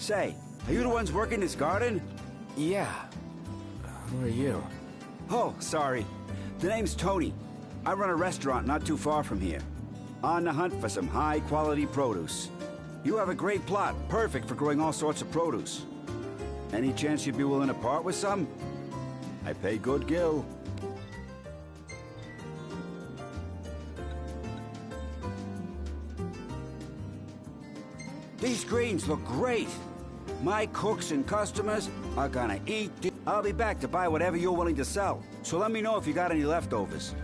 Say, are you the ones working this garden? Yeah. Who are you? Oh, sorry. The name's Tony. I run a restaurant not too far from here. On the hunt for some high-quality produce. You have a great plot, perfect for growing all sorts of produce. Any chance you'd be willing to part with some? I pay good gill. These greens look great. My cooks and customers are gonna eat. I'll be back to buy whatever you're willing to sell. So let me know if you got any leftovers.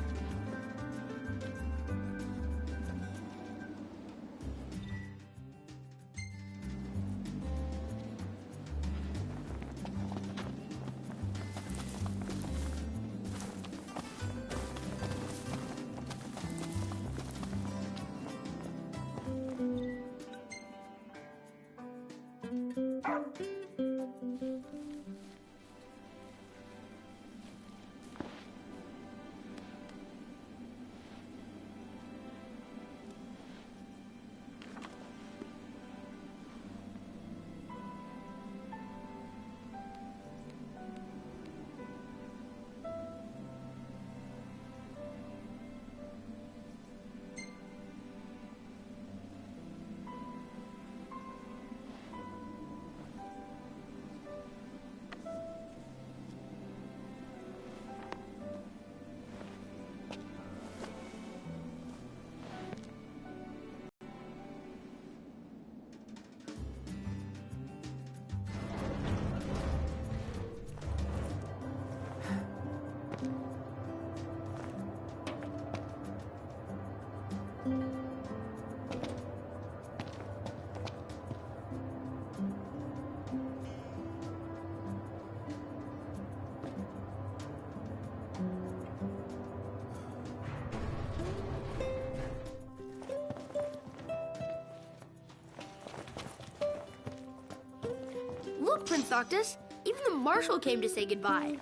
Look, Prince Noctis, even the Marshal came to say goodbye.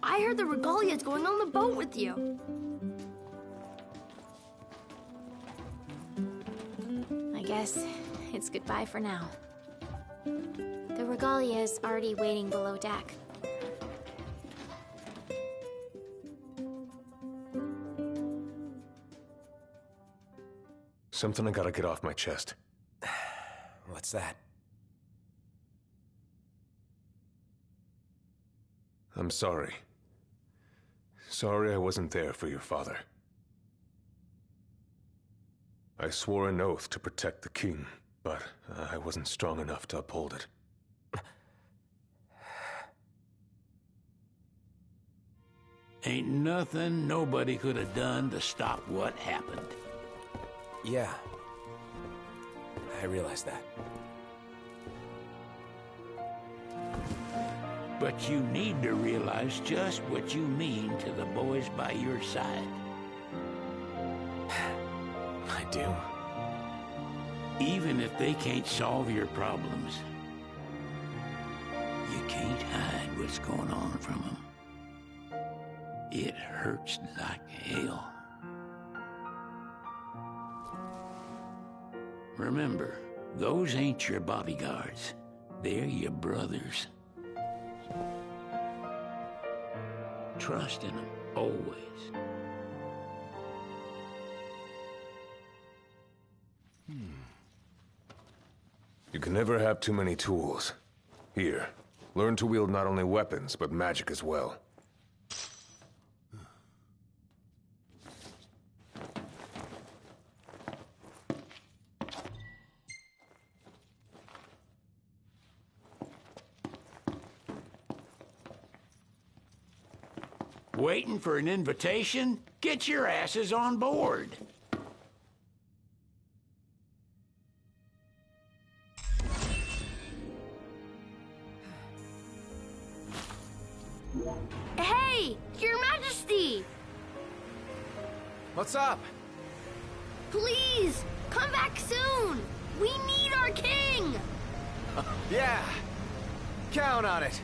I heard the Regalia's going on the boat with you. I guess it's goodbye for now. The Regalia is already waiting below deck. Something I gotta get off my chest. What's that? I'm sorry. Sorry I wasn't there for your father. I swore an oath to protect the king, but I wasn't strong enough to uphold it. Ain't nothing nobody could have done to stop what happened. Yeah. I realize that. But you need to realize just what you mean to the boys by your side. I do. Even if they can't solve your problems, you can't hide what's going on from them. It hurts like hell. Remember, those ain't your bodyguards. They're your brothers. Trust in them, always. You can never have too many tools. Here, learn to wield not only weapons, but magic as well. Waiting for an invitation? Get your asses on board. Hey, Your Majesty! What's up? Please, come back soon! We need our king! Yeah. Count on it.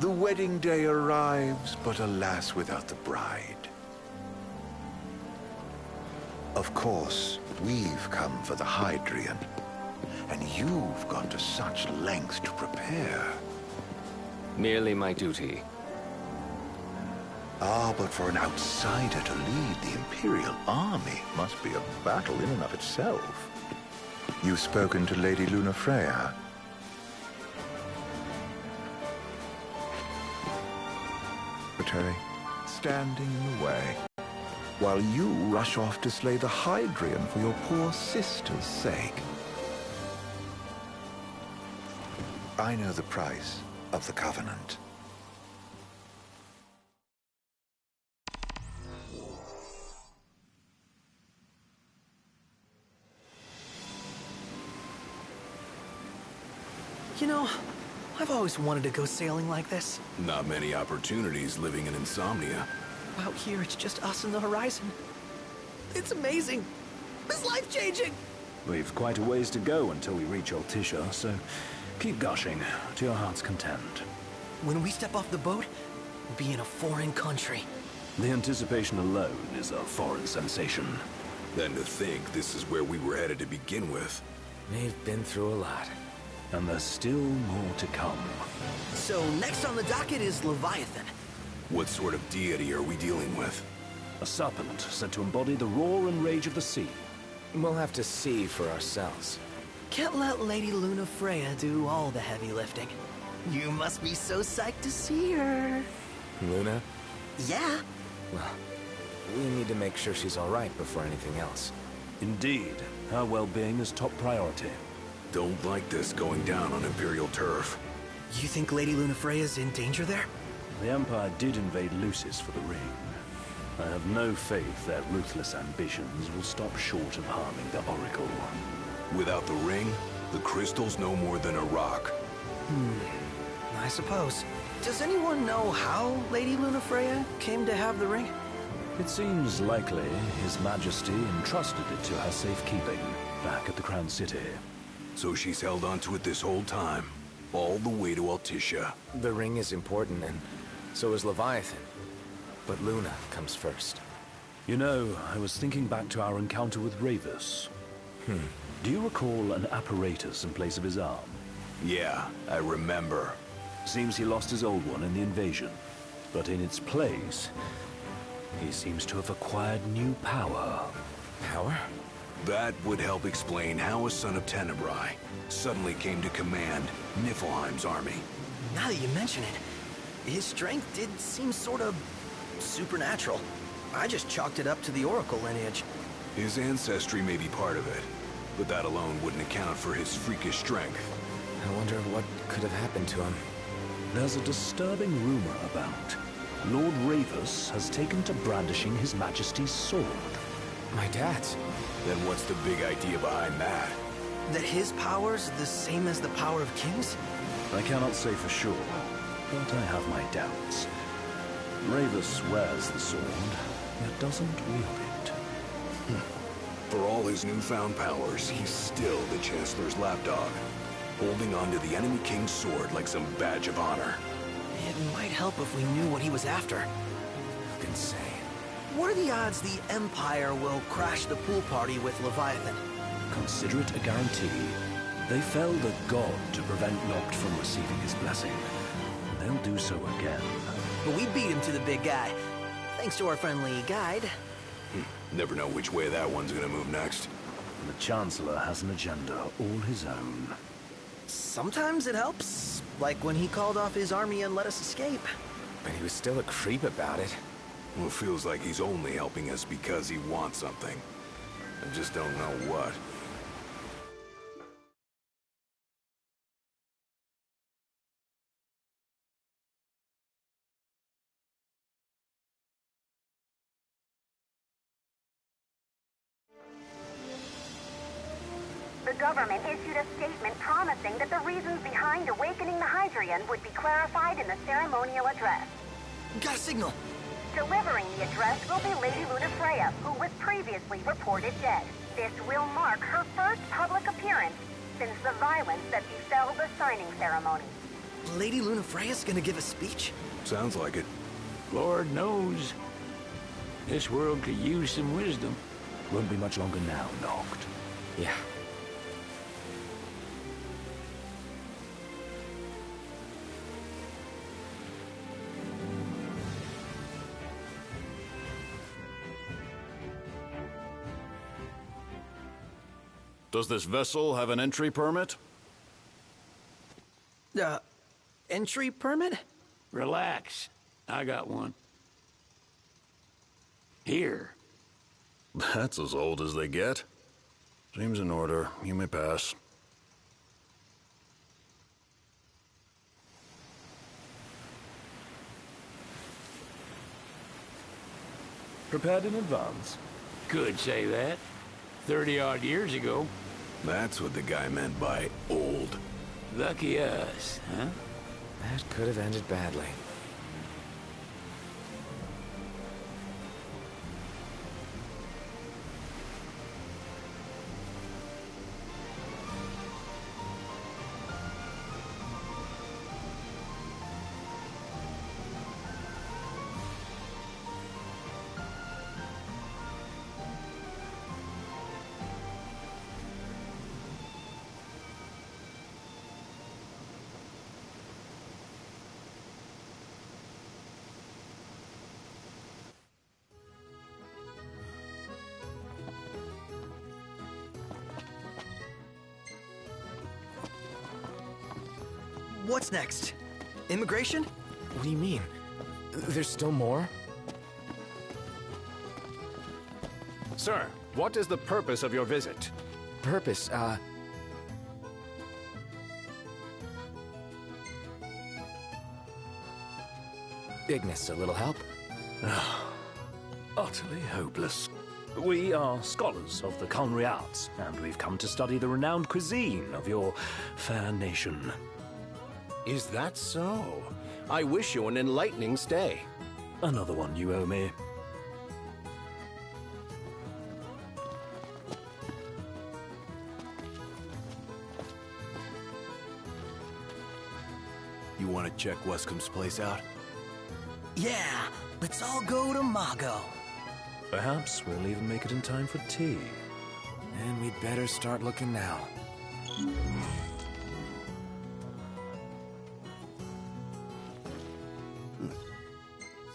The wedding day arrives, but alas, without the bride. Of course, we've come for the Hydrian, and you've gone to such lengths to prepare. Merely my duty. Ah, but for an outsider to lead the Imperial army must be a battle in and of itself. You've spoken to Lady Lunafreya. Secretary, standing in the way, while you rush off to slay the Hydrian for your poor sister's sake. I know the price of the Covenant. You know, I've always wanted to go sailing like this. Not many opportunities living in Insomnia. Out here, it's just us and the horizon. It's amazing. It's life-changing. We've quite a ways to go until we reach Altisha, so keep gushing to your heart's content. When we step off the boat, we'll be in a foreign country. The anticipation alone is a foreign sensation. Then to think this is where we were headed to begin with. We've been through a lot. And there's still more to come. So next on the docket is Leviathan. What sort of deity are we dealing with? A serpent said to embody the roar and rage of the sea. We'll have to see for ourselves. Can't let Lady Lunafreya do all the heavy lifting. You must be so psyched to see her. Luna? Yeah. Well, we need to make sure she's all right before anything else. Indeed, her well-being is top priority. Don't like this going down on Imperial turf. You think Lady Lunafreya's in danger there? The Empire did invade Lucis for the ring. I have no faith their ruthless ambitions will stop short of harming the Oracle. Without the ring, the crystal's no more than a rock. I suppose. Does anyone know how Lady Lunafreya came to have the ring? It seems likely His Majesty entrusted it to her safekeeping back at the Crown City. So she's held onto it this whole time, all the way to Altisha. The ring is important, and so is Leviathan. But Luna comes first. You know, I was thinking back to our encounter with Ravus. Do you recall an apparatus in place of his arm? Yeah, I remember. Seems he lost his old one in the invasion. But in its place, he seems to have acquired new power. Power? That would help explain how a son of Tenebrae suddenly came to command Niflheim's army. Now that you mention it, his strength did seem sort of supernatural. I just chalked it up to the Oracle lineage. His ancestry may be part of it, but that alone wouldn't account for his freakish strength. I wonder what could have happened to him. There's a disturbing rumor about Lord Ravus has taken to brandishing His Majesty's sword. My dad's. Then what's the big idea behind that? That his power's the same as the power of kings? I cannot say for sure, but I have my doubts. Ravus wears the sword, yet doesn't wield it. For all his newfound powers, he's still the Chancellor's lapdog, holding onto the enemy king's sword like some badge of honor. It might help if we knew what he was after. Insane. What are the odds the Empire will crash the pool party with Leviathan? Consider it a guarantee. They felled a god to prevent Noct from receiving his blessing. They'll do so again. But we beat him to the big guy, thanks to our friendly guide. Never know which way that one's gonna move next. The Chancellor has an agenda all his own. Sometimes it helps, like when he called off his army and let us escape. But he was still a creep about it. Well, it feels like he's only helping us because he wants something. I just don't know what. The government issued a statement promising that the reasons behind awakening the Hydrian would be clarified in the ceremonial address. Got a signal. Delivering the address will be Lady Lunafreya, who was previously reported dead. This will mark her first public appearance since the violence that befell the signing ceremony. Lady Lunafreya's gonna give a speech? Sounds like it. Lord knows. This world could use some wisdom. Won't be much longer now, Noct. Yeah. Does this vessel have an entry permit? Entry permit? Relax. I got one. Here. That's as old as they get. Seems in order. You may pass. Prepared in advance? Could say that. 30-odd years ago. That's what the guy meant by old. Lucky us, huh? That could have ended badly. What's next? Immigration? What do you mean? There's still more? Sir, what is the purpose of your visit? Purpose, Ignis, a little help? Utterly hopeless. We are scholars of the culinary arts, and we've come to study the renowned cuisine of your fair nation. Is that so? I wish you an enlightening stay. Another one you owe me. You want to check Wescom's place out? Yeah, let's all go to Mago. Perhaps we'll even make it in time for tea. And we'd better start looking now.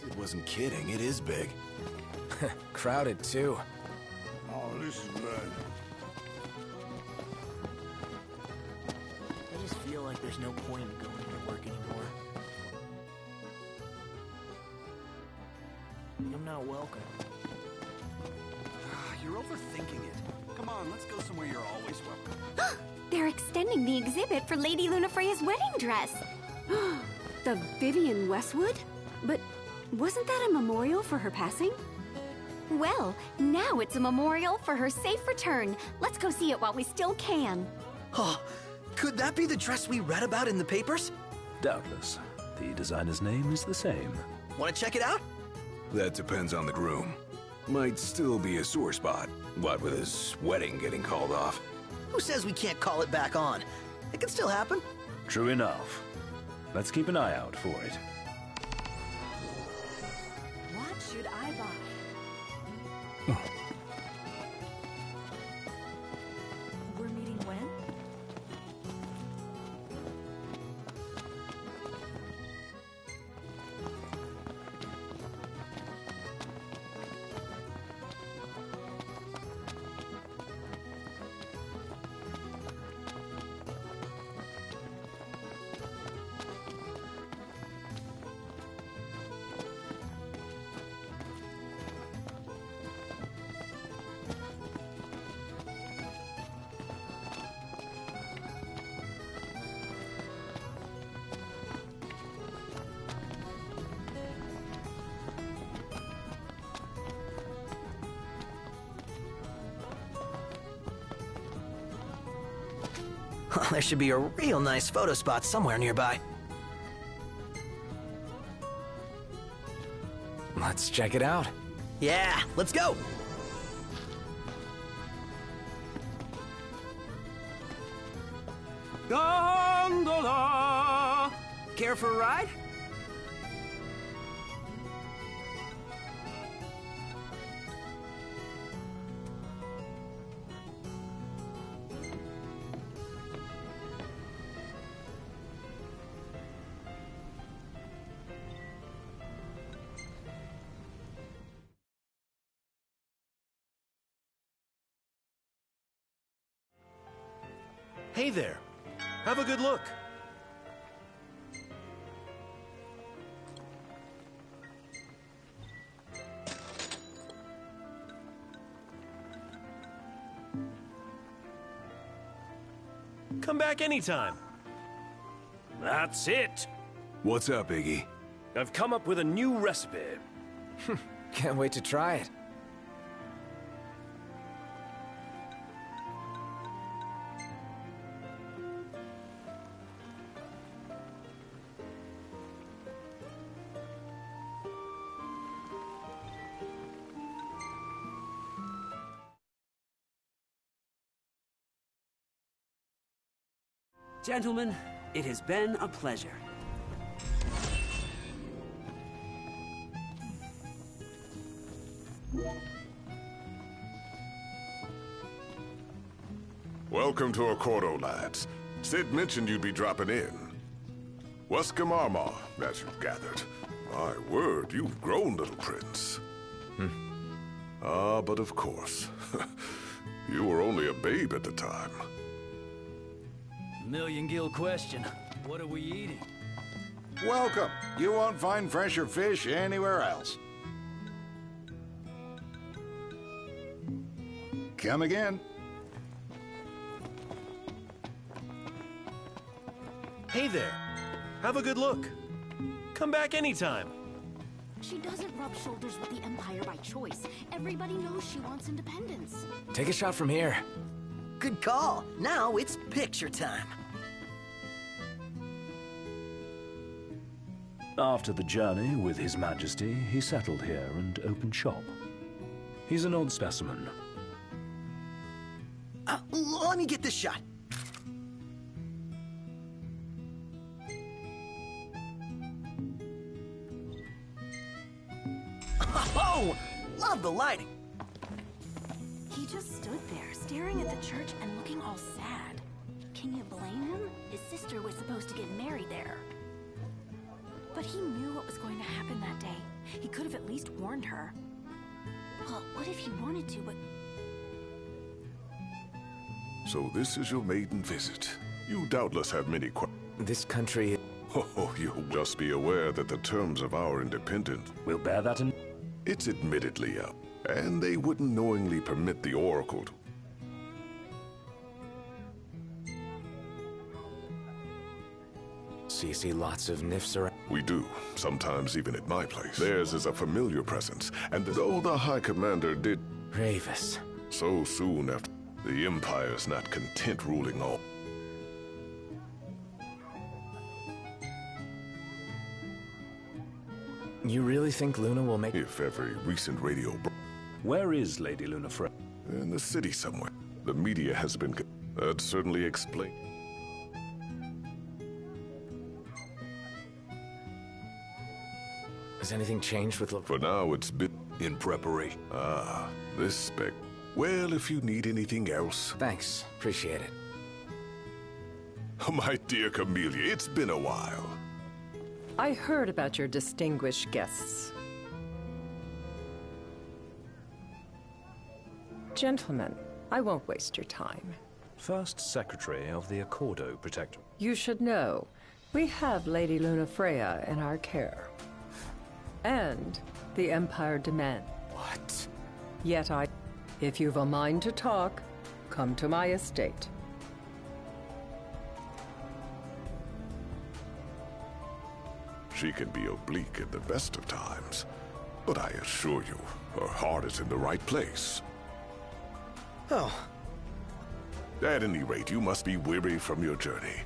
It wasn't kidding, it is big. Crowded, too. Oh, this is good. I just feel like there's no point in going to work anymore. I'm not welcome. You're overthinking it. Come on, let's go somewhere you're always welcome. They're extending the exhibit for Lady Lunafreya's wedding dress. The Vivian Westwood? But wasn't that a memorial for her passing? Well, now it's a memorial for her safe return. Let's go see it while we still can. Oh, could that be the dress we read about in the papers? Doubtless. The designer's name is the same. Want to check it out? That depends on the groom. Might still be a sore spot. What with his wedding getting called off? Who says we can't call it back on? It can still happen. True enough. Let's keep an eye out for it. What should I buy? We're meeting when? There should be a real nice photo spot somewhere nearby. Let's check it out. Yeah, let's go! Gondola, Care for a ride? Hey there. Have a good look. Come back anytime. That's it. What's up, Iggy? I've come up with a new recipe. Can't wait to try it. Gentlemen, it has been a pleasure. Welcome to Accordo, lads. Sid mentioned you'd be dropping in. Weskamarma, as you've gathered. My word, you've grown, little prince. But of course. You were only a babe at the time. Million-gill question. What are we eating? Welcome. You won't find fresher fish anywhere else. Come again. Hey there. Have a good look. Come back anytime. She doesn't rub shoulders with the Empire by choice. Everybody knows she wants independence. Take a shot from here. Good call. Now it's picture time. After the journey with His Majesty, he settled here and opened shop. He's an odd specimen. Let me get this shot. Oh, love the lighting. He just stood there, staring at the church and looking all sad. Can you blame him? His sister was supposed to get married there. But he knew what was going to happen that day. He could have at least warned her. Well, what if he wanted to, but... So this is your maiden visit. You doubtless have many questions. This country... Oh, you must be aware that the terms of our independence... We'll bear that in... It's admittedly up, and they wouldn't knowingly permit the Oracle to... So you see lots of nifs around? We do, sometimes even at my place. Theirs is a familiar presence, and though the High Commander did... Ravis. So soon after, the Empire's not content ruling all. You really think Luna will make... If every recent radio... Where is Lady Lunafreya? In the city somewhere. The media has been... That'd certainly explain. Has anything changed with... For now, it's been in preparation. Ah, this spec... Well, if you need anything else... Thanks. Appreciate it. My dear Camellia, it's been a while. I heard about your distinguished guests. Gentlemen, I won't waste your time. First Secretary of the Accordo Protectorate. You should know, we have Lady Lunafreya in our care. And the Empire demand. What? Yet if you've a mind to talk, come to my estate. She can be oblique at the best of times, but I assure you, her heart is in the right place. Oh. At any rate, you must be weary from your journey.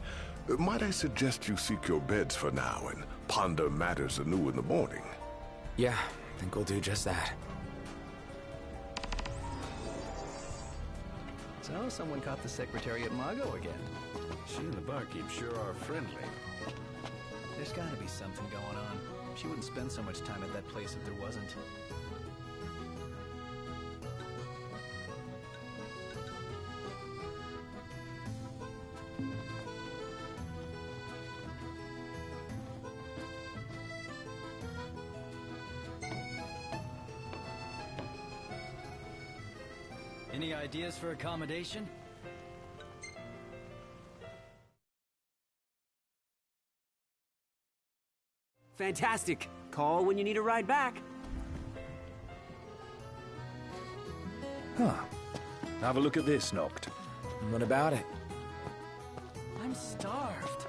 Might I suggest you seek your beds for now and ponder matters anew in the morning? Yeah, I think we'll do just that. So, someone caught the Secretary at Mago again. She and the barkeep sure are friendly. There's gotta be something going on. She wouldn't spend so much time at that place if there wasn't. Any ideas for accommodation? Fantastic. Call when you need a ride back. Huh. Have a look at this, Noct. What about it? I'm starved.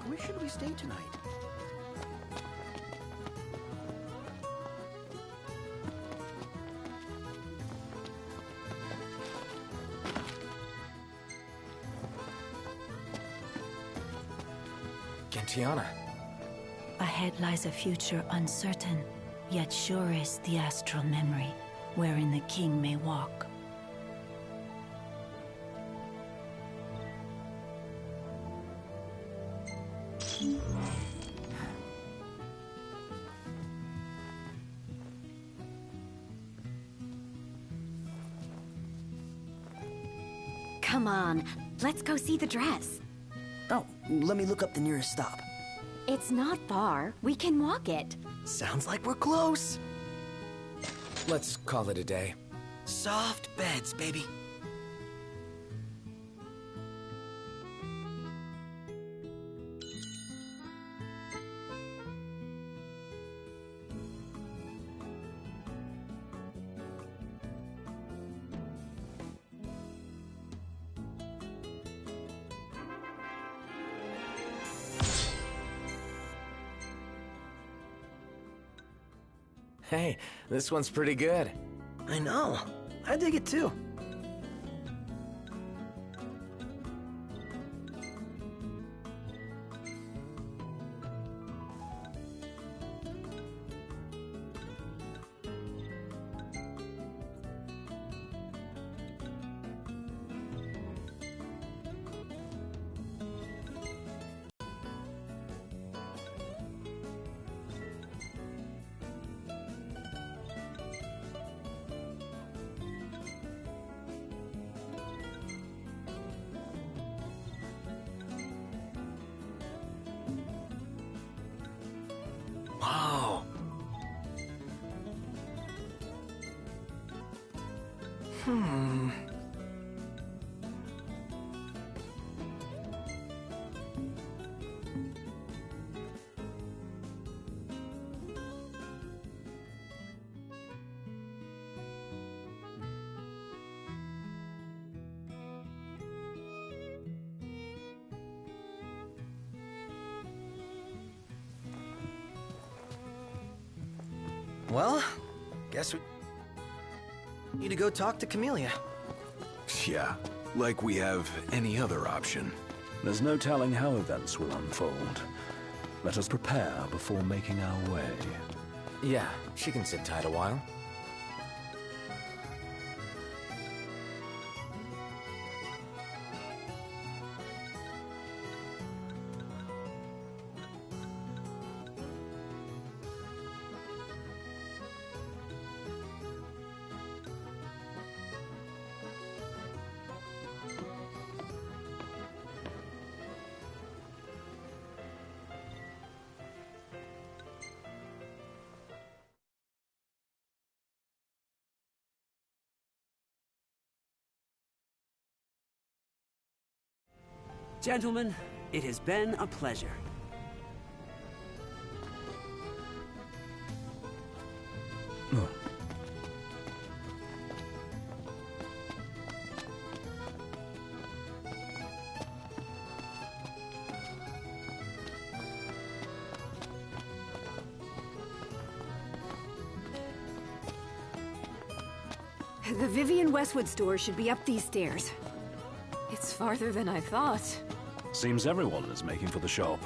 Where should we stay tonight? Gentiana. Ahead lies a future uncertain, yet sure is the astral memory, wherein the king may walk. Come on, let's go see the dress. Oh, let me look up the nearest stop. It's not far. We can walk it. Sounds like we're close. Let's call it a day. Soft beds, baby. Hey, this one's pretty good. I know. I dig it too. Wow. Well, guess we need to go talk to Camellia. Yeah, like we have any other option. There's no telling how events will unfold. Let us prepare before making our way. Yeah, she can sit tight a while. Gentlemen, it has been a pleasure. The Vivian Westwood store should be up these stairs. It's farther than I thought. Seems everyone is making for the shop.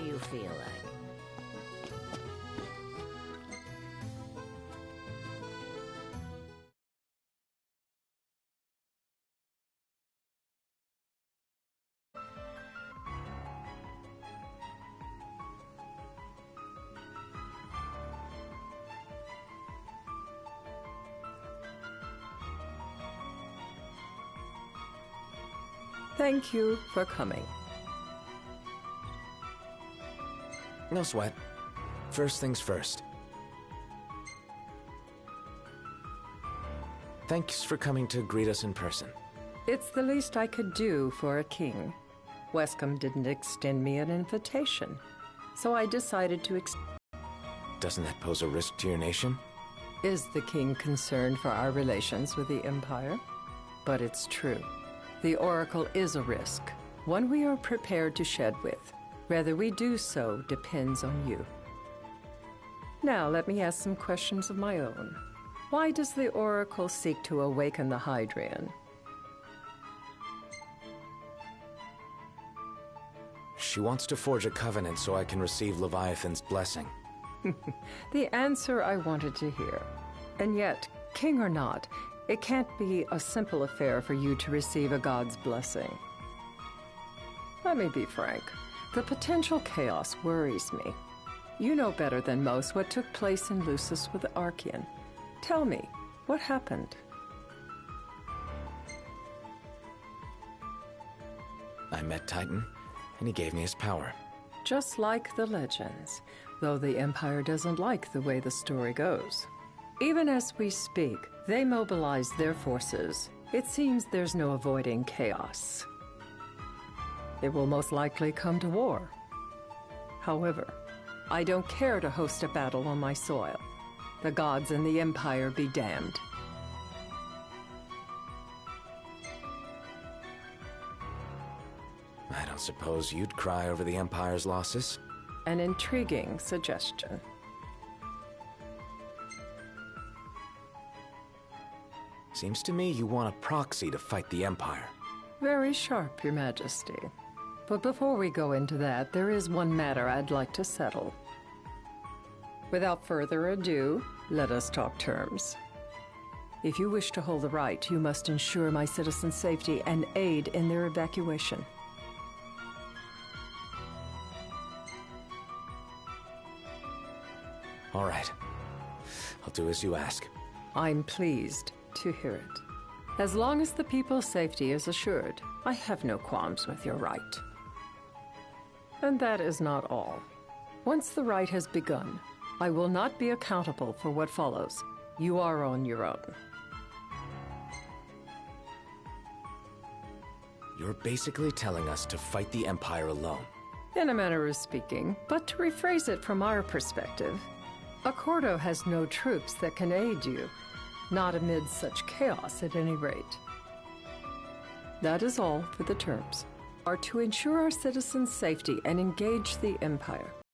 you feel like? Thank you for coming. No sweat. First things first. Thanks for coming to greet us in person. It's the least I could do for a king. Wescombe didn't extend me an invitation, so I decided to Doesn't that pose a risk to your nation? Is the king concerned for our relations with the Empire? But it's true. The Oracle is a risk, one we are prepared to shed with. Whether we do so depends on you. Now, let me ask some questions of my own. Why does the Oracle seek to awaken the Hydrian? She wants to forge a covenant so I can receive Leviathan's blessing. The answer I wanted to hear. And yet, king or not, it can't be a simple affair for you to receive a god's blessing. Let me be frank. The potential chaos worries me. You know better than most what took place in Lucis with the Archean. Tell me, what happened? I met Titan, and he gave me his power. Just like the legends, though the Empire doesn't like the way the story goes. Even as we speak, they mobilize their forces. It seems there's no avoiding chaos. It will most likely come to war. However, I don't care to host a battle on my soil. The gods and the Empire be damned. I don't suppose you'd cry over the Empire's losses? An intriguing suggestion. Seems to me you want a proxy to fight the Empire. Very sharp, Your Majesty. But before we go into that, there is one matter I'd like to settle. Without further ado, let us talk terms. If you wish to hold the right, you must ensure my citizens' safety and aid in their evacuation. All right. I'll do as you ask. I'm pleased to hear it. As long as the people's safety is assured, I have no qualms with your right. And that is not all. Once the rite has begun, I will not be accountable for what follows. You are on your own. You're basically telling us to fight the Empire alone. In a manner of speaking, but to rephrase it from our perspective, Accordo has no troops that can aid you, not amid such chaos at any rate. That is all for the terms, are to ensure our citizens' safety and engage the Empire.